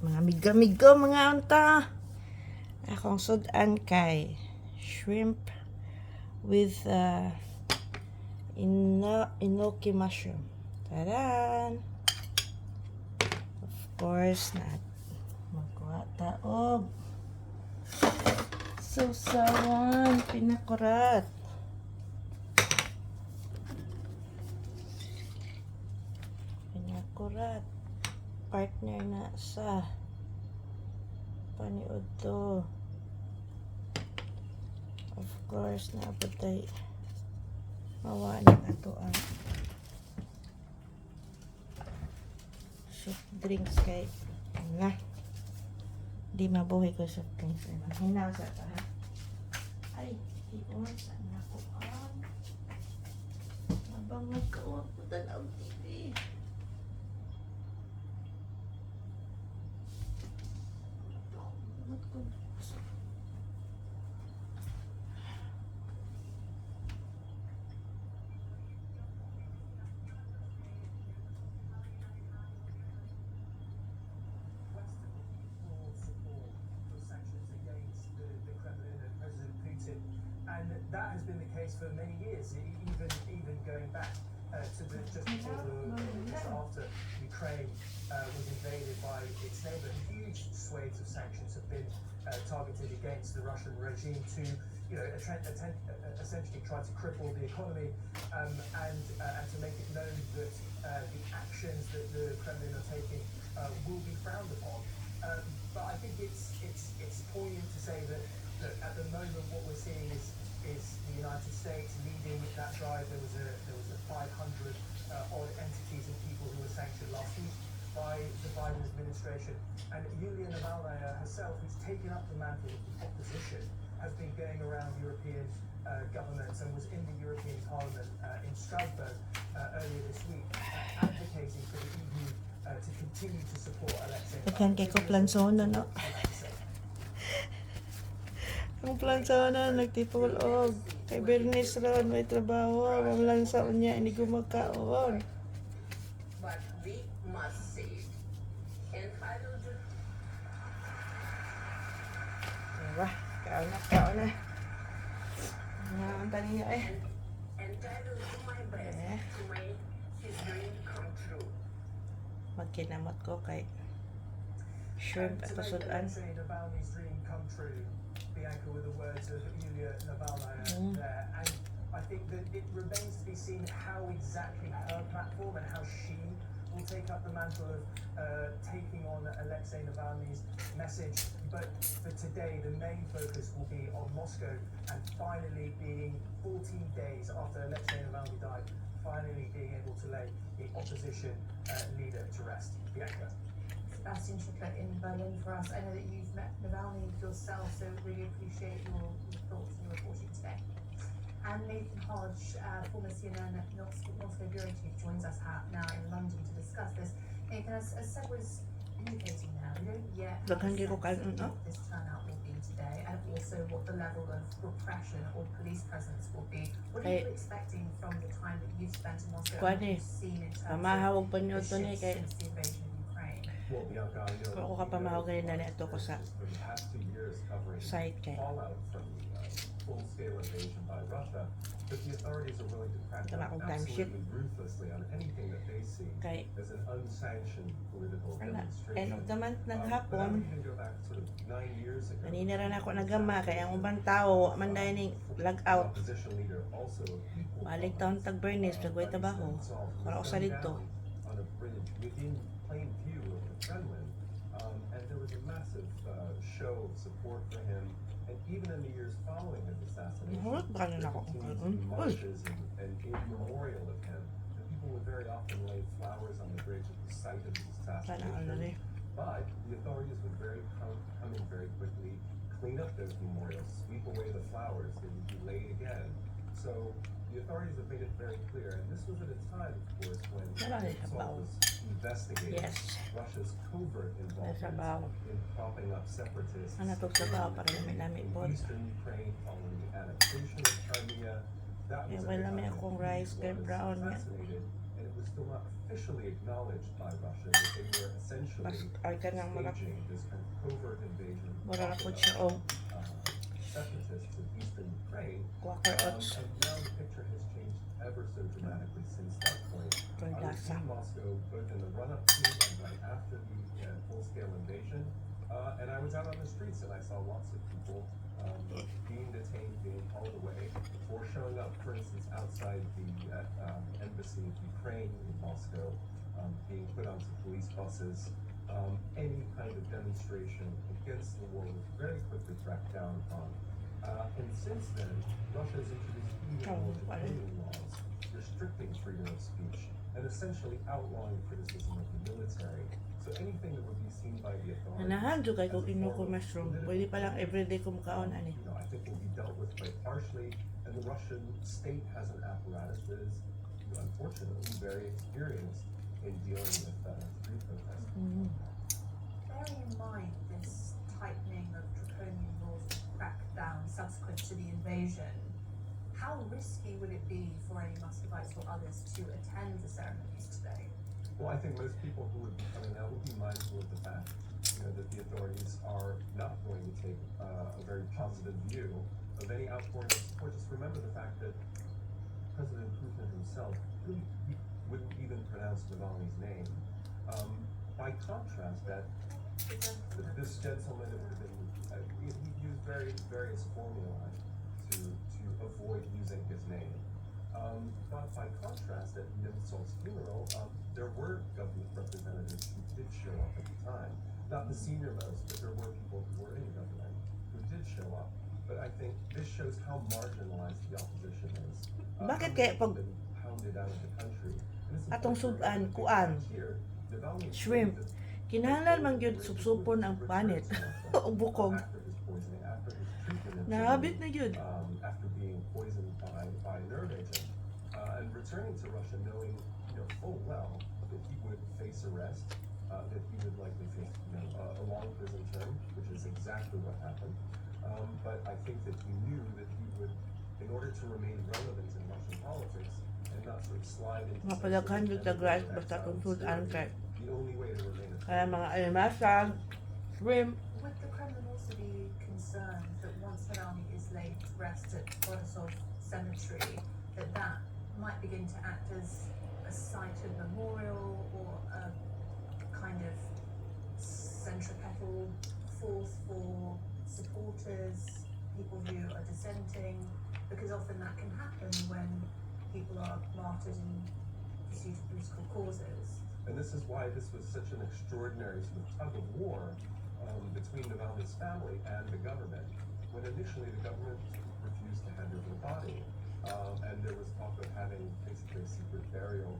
Mga miga-miga mga unta. Akong sudan kay shrimp with enoki mushroom. Taran! Of course, magkuha taog. Sausawan, pinakurat. Pinakurat. Partner na sa paniud to. Of course, naapatay mawa na ato ang soft drinks kay na di mabuhay ko soft drinks. Hinaw sa ta ha. Ay, iwan sa nako ang mabangag ka o putan ang TV. And that has been the case for many years, even going back to just before just after Ukraine was invaded by its neighbour. Huge swathes of sanctions have been targeted against the Russian regime to, essentially try to cripple the economy and to make it known that the actions that the Kremlin are taking will be frowned upon. But I think it's poignant to say that at the moment what we're seeing is the United States leading that drive. There was a 500 odd entities and people who were sanctioned last week by the Biden administration. And Yulia Navalnaya herself, who's taken up the mantle of the opposition, has been going around European governments and was in the European Parliament in Strasbourg earlier this week, advocating for the EU to continue to support Alexei Kay ko plansono no. Ang plansona nagtipol og kay Bernice ron may trabaho, mamlansa niya hindi ko magkaon. But we must say, entitled to Diba? Kaon na. Ang tani niya eh. entitled to my best to make his dream come true. Magkinamot ko kay shrimp at To make sudan. Alexei Navalny's dream come true, Bianca, with the words of Yulia Navalnaya there. And I think that it remains to be seen how exactly her platform and how she will take up the mantle of taking on Alexei Navalny's message. But for today, the main focus will be on Moscow and finally being 14 days after Alexei Navalny died, finally being able to lay the opposition leader to rest. Bianca. Sebastian Schuckler in Berlin for us. I know that you've met Navalny yourself, so really appreciate your thoughts and your reporting today. And Nathan Hodge, former CNN Moscow Bureau Chief, joins us now in London to discuss this. Nathan, as Seb was indicating now, we don't yet have Daghan gyud ko kaon, a sense no? of what this turnout will be today, and also what the level of repression or police presence will be. What are you expecting from the time that you've spent in Moscow Kuan and what eh. you've seen in terms of Pamahawag pa the niyo to ni shifts kay since the invasion of Ukraine? Well, Bianca, I know ako ka pamahawag na ato ko sa for the past 2 years covering site kay. fallout from the full-scale invasion by Russia, but the authorities are willing to crack Tama down akong time sheet. absolutely ruthlessly on anything that they see Kay as an unsanctioned political ana, demonstration. end of the month But I would naghapon. even go back sort of 9 years ago. Kanina rin ako nagama kay ang ubang tao man dahil ning lag out. Opposition leader also equal Balik taon tag Bernice nagway trabaho. Wala ko sa dito. on a bridge within plain view of the Kremlin, and there was a massive show of support for him. And even in the years following his assassination, Mahulog ba there na ako kung continued to karon? be Uy. marches and in memorial of him. And people would very often lay flowers on the bridge at the site of his Sana assassination. already. But the authorities would come in very quickly, clean up those memorials, sweep away the flowers, they would be laid again. So the authorities have made it very clear, and this was at a time, of course, when Wala rin Salt sabaw. was investigating Yes. Russia's covert sabaw. involvement in propping up separatists Ano to sabaw para lami-lami in po. eastern Ukraine following the annexation of Crimea. That was Eh, at wala the may time akong he rice, kay was brown niya. assassinated, and it was still not officially acknowledged by Russia that they were essentially Ay ka nang mara. staging this kind of covert invasion Mara na of po siya. Oh, separatists in eastern Ukraine. quacker oats. And now the picture has changed ever so dramatically since that point. Ito yung I was lasa. in Moscow both in the run-up to and right after the full-scale invasion, and I was out on the streets and I saw lots of people being detained, being hauled away, or showing up, for instance, outside the embassy of Ukraine in Moscow, being put onto police buses. Any kind of demonstration against the war was very quickly cracked down upon. And since then, Russia has introduced even more draconian laws restricting freedom of speech and essentially outlawing criticism of the military. So anything that would be seen by the authorities Anahan do kay as kung a ino ko form of mushroom. political Pwede pa lang everyday ko makaon ani. I think will be dealt with quite harshly, and the Russian state has an apparatus that is, unfortunately, very experienced in dealing with free protest. Bearing in mind this tightening of draconian laws and crackdown subsequent to the invasion, how risky would it be for any Muscovites or others to attend the ceremonies today? Well, I think most people who would be coming out would be mindful of the fact, that the authorities are not going to take a very positive view of any outpouring of support. Just remember the fact that President Putin himself really wouldn't even pronounce Navalny's name. By contrast, this gentleman, it would have been, he used various formulae to avoid using his name. But by contrast, at Nemtsov's funeral, there were government representatives who did show up at the time. Not the senior most, but there were people who were in government who did show up. But I think this shows how marginalized the opposition is. Bakit How kaya they've pag been hounded out of the country. And this is atong what we're sudan, looking kuan, at here. Navalny shrimp, claimed that kinahanglan man gyud supsupon ang panit o bukog. after his poisoning, after his treatment in Nahabit Germany, na gyud. after being poisoned by a nerve agent, and returning to Russia knowing, full well that he would face arrest, that he would likely face, a long prison term, which is exactly what happened. But I think that he knew that he would, in order to remain relevant in Russian politics and not sort of slide into Mga palaghan gyud ta guys basta kung sudan kay. the only way to remain a Kaya mga alimasag, shrimp, Would the Kremlin also be concerned that once Navalny is laid to rest at Borisov Cemetery, that might begin to act as a site of memorial or a kind of centripetal force for supporters, people who are dissenting, because often that can happen when people are martyred in pursuit of political causes. And this is why this was such an extraordinary sort of tug of war between Navalny's family and the government. When initially the government refused to hand over the body, and there was talk of having basically a secret burial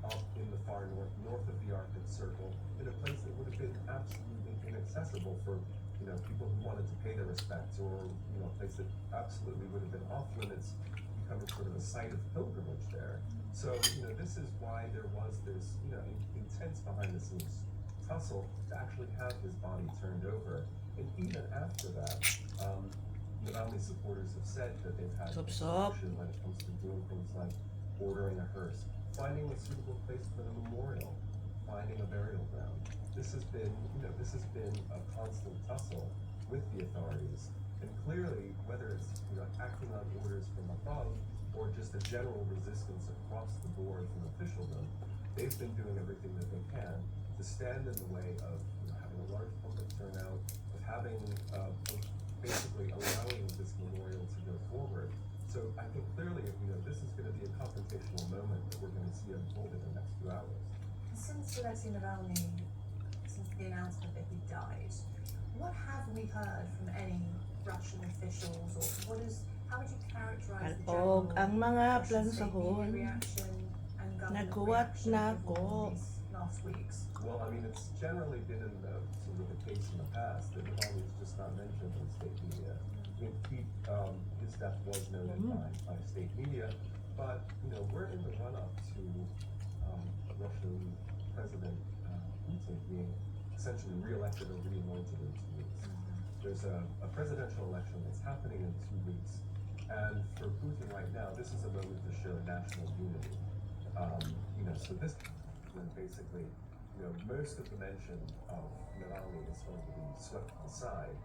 up in the far north of the Arctic Circle, in a place that would have been absolutely inaccessible for people who wanted to pay their respects, or a place that absolutely would have been off limits, becoming sort of a site of pilgrimage there. So this is why there was this intense behind the scenes tussle to actually have his body turned over. And even after that, Navalny supporters have said that they've had a solution when it comes to doing things like ordering a hearse, finding a suitable place for the memorial, finding a burial ground. This has been a constant tussle with the authorities, and clearly, whether it's acting on orders from above or just a general resistance across the board from officialdom, they've been doing everything that they can to stand in the way of having a large public turnout, of having basically allowing this memorial to go forward. So I think clearly, this is going to be a confrontational moment that we're going to see unfold in the next few hours. Since Alexei Navalny, since the announcement that he died, what have we heard from any Russian officials, or how would you characterize the general Alpog ang mga Russian state media plansahon. reaction and government Nagkuwat reaction na over ko. these last weeks? Well, I mean, it's generally been in the sort of the case in the past that Navalny's just not mentioned in state media. I mean, his death was noted by state media, but we're in the run-up to Russian President Putin being essentially re-elected or re-anointed in 2 weeks. There's a presidential election that's happening in 2 weeks, and for Putin right now, this is a moment to show national unity. You know, so this basically, you know, most of the mention of Navalny is going to be swept aside.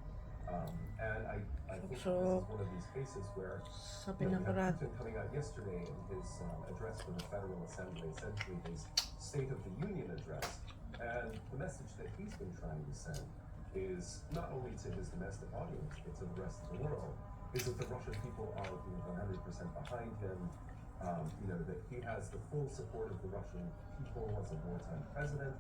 And I think So, this is one of these cases where sabi you know, ng we had Brad, Putin coming out yesterday in his address to the Federal Assembly, essentially his State of the Union address. And the message that he's been trying to send is not only to his domestic audience, but to the rest of the world, is that the Russian people are 100% behind him. You know, that he has the full support of the Russian people as a wartime president.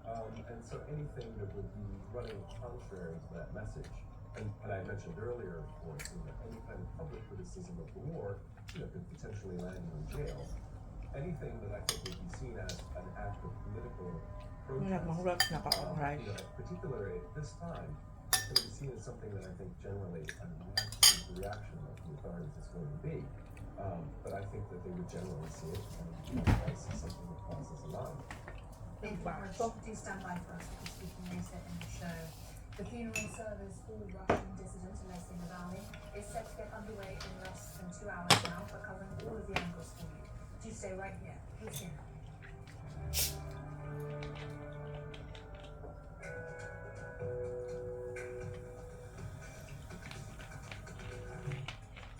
And so anything that would be running contrary to that message, and I mentioned earlier, of course, you know, any kind of public criticism of the war, you know, could potentially land you in jail. Anything that I think would be seen as an act of political protest, nagmahulog na ka ang you rice. know, particularly at this time, it's going to be seen as something that I think generally a negative reaction of the authorities is going to be. But I think that they would generally see it as something that crosses a line. Thank you very much. Do stand by for us because we can raise it in the show. The funeral service for Russian dissident Alexei Navalny is set to get underway in less than 2 hours now. We're covering all of the angles for you. Do stay right here. Please stand.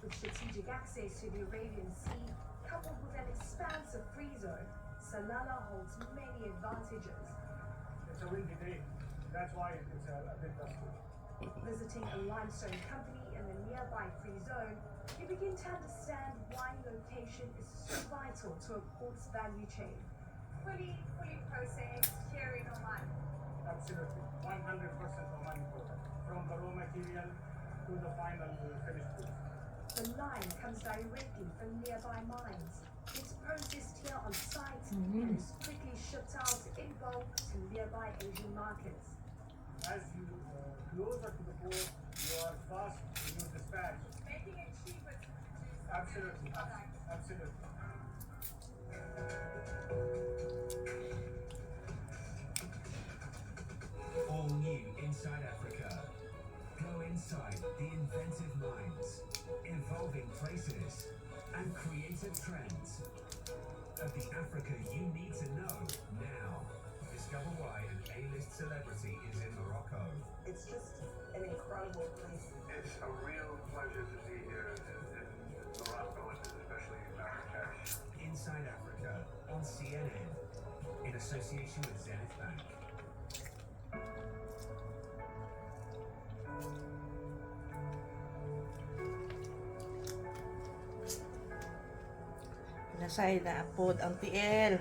With strategic access to the Arabian Sea, coupled with an expansive free zone, Salalah holds many advantages. It's a windy day. That's why it's a bit dusty. Visiting a limestone company in the nearby free zone, you begin to understand why location is so vital to a port's value chain. Fully processed, curing online. Absolutely. 100% Omani product. From the raw material to the final finished goods. The lime comes directly from nearby mines. It's processed here on site and is quickly shipped out in bulk to nearby Asian markets. As you closer to the port, you are fast in your dispatch. Making it cheaper to produce. Absolutely. Absolutely. All new Inside Africa. Go inside the inventive minds, evolving places, and creative trends of the Africa you need to know now. Discover why an A-list celebrity is in Morocco. It's just an incredible place. It's a real pleasure to be here in Morocco, and especially Marrakesh. Inside Africa on CNN in association with Zenith Bank. Nasay na apod ang TL.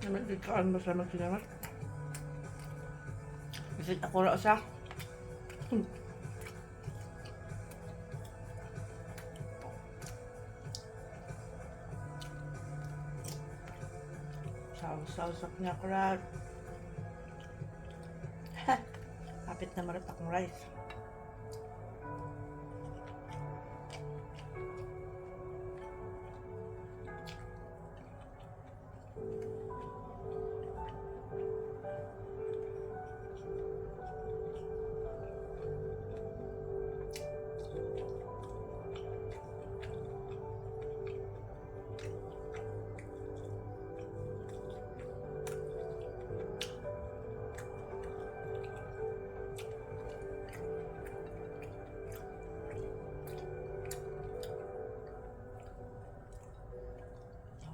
Naman di kaan mo sa magsinamot. Kasi ako ra siya. Sausak niya crowd. Ha! Kapit na marat akong rice.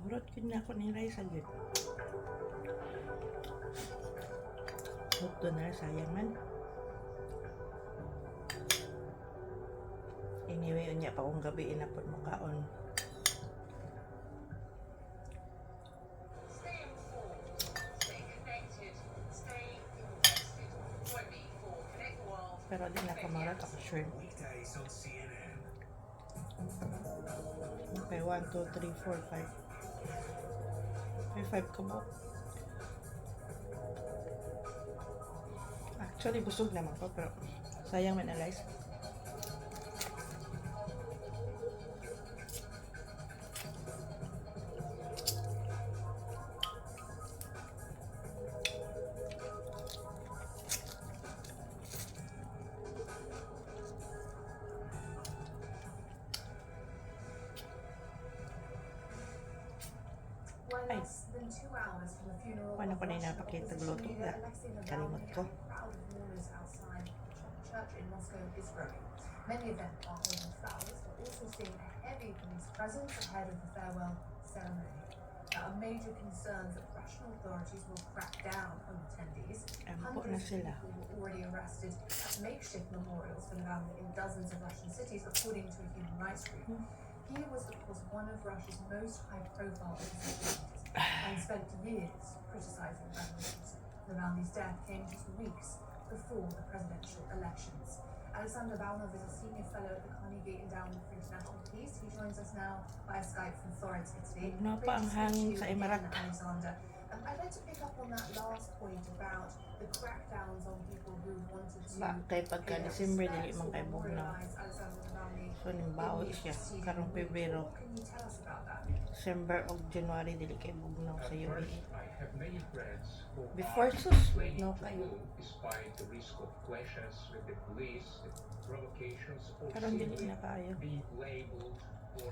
Urot yun na ako ni rice agad. Huwag na sayang man. Anyway, unya pa kong gabi inapod mo kaon. Stay informed, stay connected, stay invested. Join me for Connect the World. Pero di na kamarat ako shrimp. Weekdays on CNN. Okay, 1, 2, 3, 4, 5. May 5 ka mo. Actually, busog naman ko, pero sayang man na rice. 2 hours from the funeral Paano of ko na Russian napakita opposition gluto leader na? Alexei Kalimot Navalny, ko. and a crowd of mourners outside the church in Moscow is growing. Many of them are holding flowers, but also seeing a heavy police presence ahead of the farewell ceremony. There are major concerns that Russian authorities will crack down on attendees. Ampo na Hundreds of sila. people were already arrested at makeshift memorials for Navalny in dozens of Russian cities, according to a human rights group. He was, of course, one of Russia's most high-profile opposition leaders and spent years criticizing revolutions. Navalny's death came just weeks before the presidential elections. Alexander Balnov is a senior fellow at the Carnegie Endowment for International Peace. He joins us now via Skype from Florence, Italy. Huwag na pa ang Great to hangin speak to sa you Emirat. again, Alexander. I'd like to pick up on that last point about the crackdowns on people who wanted to Ba, kay pagka December dili man kay bugnaw. So nimbaot siya karong Pebrero. What can you tell us about that? December o January dili kay bugnaw sa First, UAE. I have many friends who Before are sus, planning no to kayo. move despite the risk of clashes with the police, the provocations, or Karon dili simply na kayo. being labeled or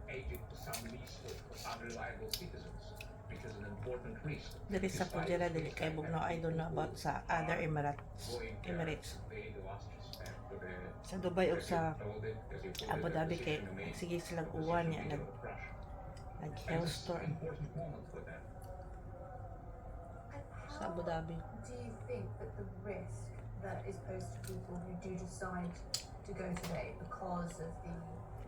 agent to some list of unreliable citizens, which is an important risk. Dili sa Despite Pujera this dili risk, kay I bugnaw. have I don't know people about sa who other are Emirates. going there Emirates. to pay the last respect to the Sa Dubai o sa as you call it, Abu the Dhabi kay opposition domain, sige silang opposition uwan niya leader of Russia. nag And health this is an store important moment for them. And sa Abu Dhabi. do you think that the risk that is posed to people who do decide to go today because of the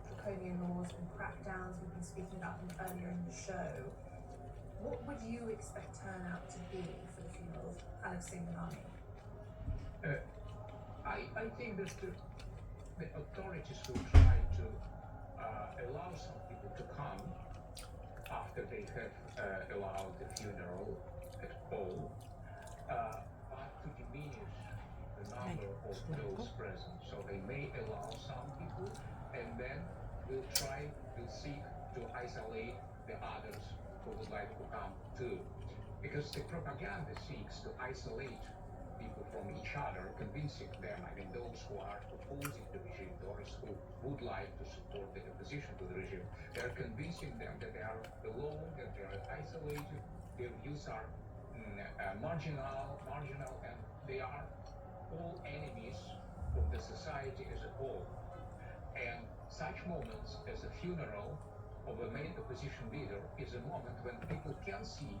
draconian laws and crackdowns we've been speaking about them earlier in the show, what would you expect turnout to be for the funeral of Alexei Navalny? I think that the authorities will try to allow some people to come after they have allowed the funeral at all, but to diminish the number of those present. So they may allow some people, and then will seek to isolate the others who would like to come too. Because the propaganda seeks to isolate people from each other, convincing them, I mean those who are opposing the regime, those who would like to support the opposition to the regime, they are convincing them that they are alone, that they are isolated, their views are marginal, and they are all enemies of the society as a whole. And such moments as a funeral of a main opposition leader is a moment when people can see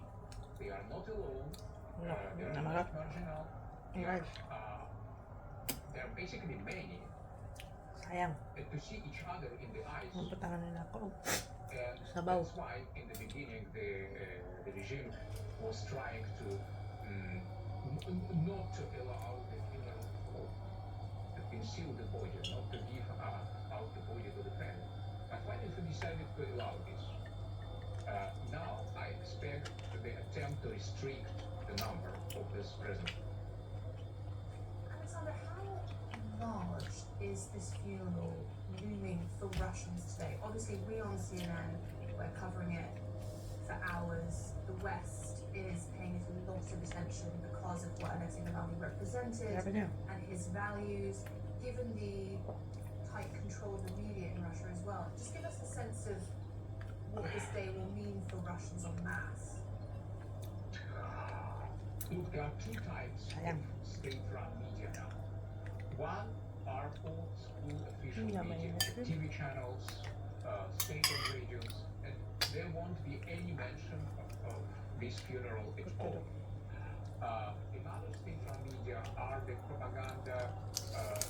they are not alone, No, they are namagat. not marginal, Right. they are basically many, Sayang. and to see each other in the eyes. Mabutangan nila ako. And Sabaw. that's why in the beginning the regime was trying to not to allow the funeral to conceal the body, not to give out the body to the family. But finally we decided to allow this. Now I expect the attempt to restrict the number of this present. Alexander, how large is this funeral looming for Russians today? Obviously, we on CNN, we're covering it for hours. The West is paying it a lot of attention because of what Alexei Navalny represented Never knew. and his values, given the tight control of the media in Russia as well. Just give us a sense of what this day will mean for Russians en masse. Look, there are two types Sayang. of state-run media now. One are old school official Yeah, media, man. TV channels, state-owned radios, and there won't be any mention of this funeral at all. Another state-run media are the propaganda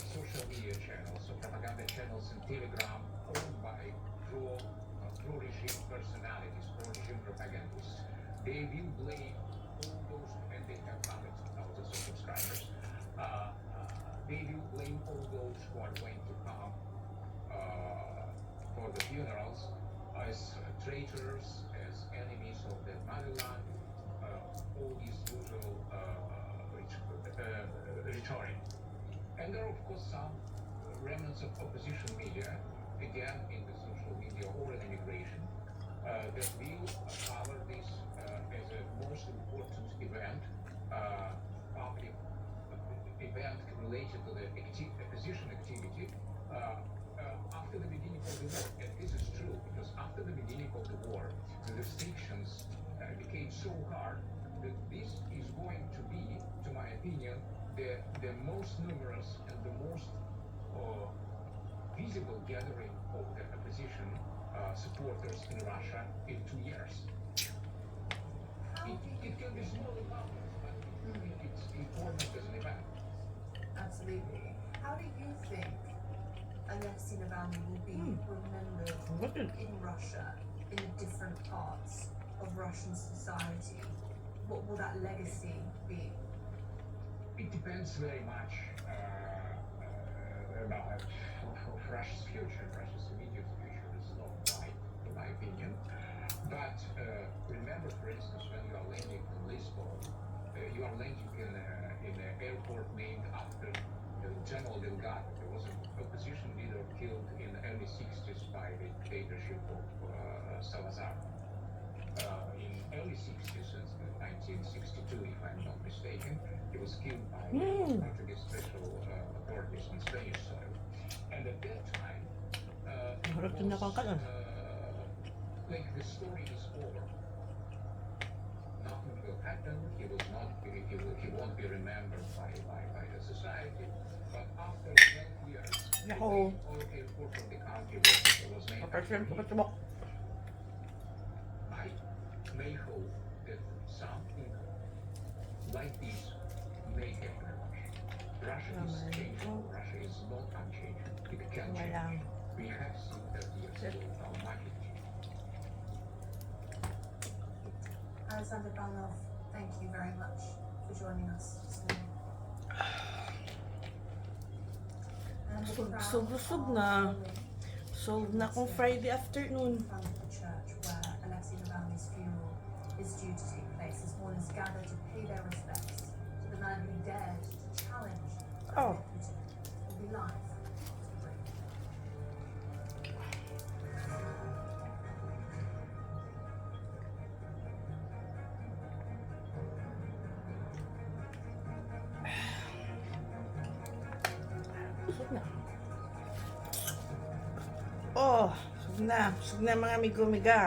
social media channels, so propaganda channels in Telegram owned by pro-regime personalities, pro-regime propagandists. They will blame all those, and they have hundreds of thousands of subscribers. They will blame all those who are going to come for the funerals as traitors, as enemies of the motherland, all these usual rhetoric. And there are of course some remnants of opposition media, again in the social media or in immigration, that will cover this as a most important event, public event related to the opposition activity after the beginning of the war. And this is true because after the beginning of the war, the restrictions became so hard that this is going to be, to my opinion, the most numerous and the most visible gathering of the opposition supporters in Russia in 2 years. It can be small amounts, but it's important as an event. Absolutely. How do you think Alexei Navalny will be remembered What is in Russia, in the different parts of Russian society? What will that legacy be? It depends very much about Russia's future. Russia's immediate future is not bright, in my opinion. But remember, for instance, when you are landing in Lisbon, you are landing in an airport named after General Delgado. There was an opposition leader killed in the early 60s by the dictatorship of Salazar. In early 60s, since 1962, if I'm not mistaken, he was killed by Portuguese special authorities on Spanish soil. And at that time, Harap din ako ka nun. like the story is over. Nothing will happen. He won't be remembered by the society. But after 12 years, Yahoo! all airport of the country was named after Kapatid, him. kapatid. I may hope that something like this may happen in Russia. Russia is changeable. Russia is not unchanged. It can change. Walang. We have seen 30 years ago how much it changed. Alexander Balnov, thank you very much for joining us this morning. And the crowd Busog are na. following Solve na kung Friday afternoon. in front of the church where Alexei Navalny's funeral is due to take place as mourners gather to pay their respects to the man who dared to challenge Oh. Putin. Will be live after the break. Busog na. Oh, busog na. Busog na mga amigo-amiga.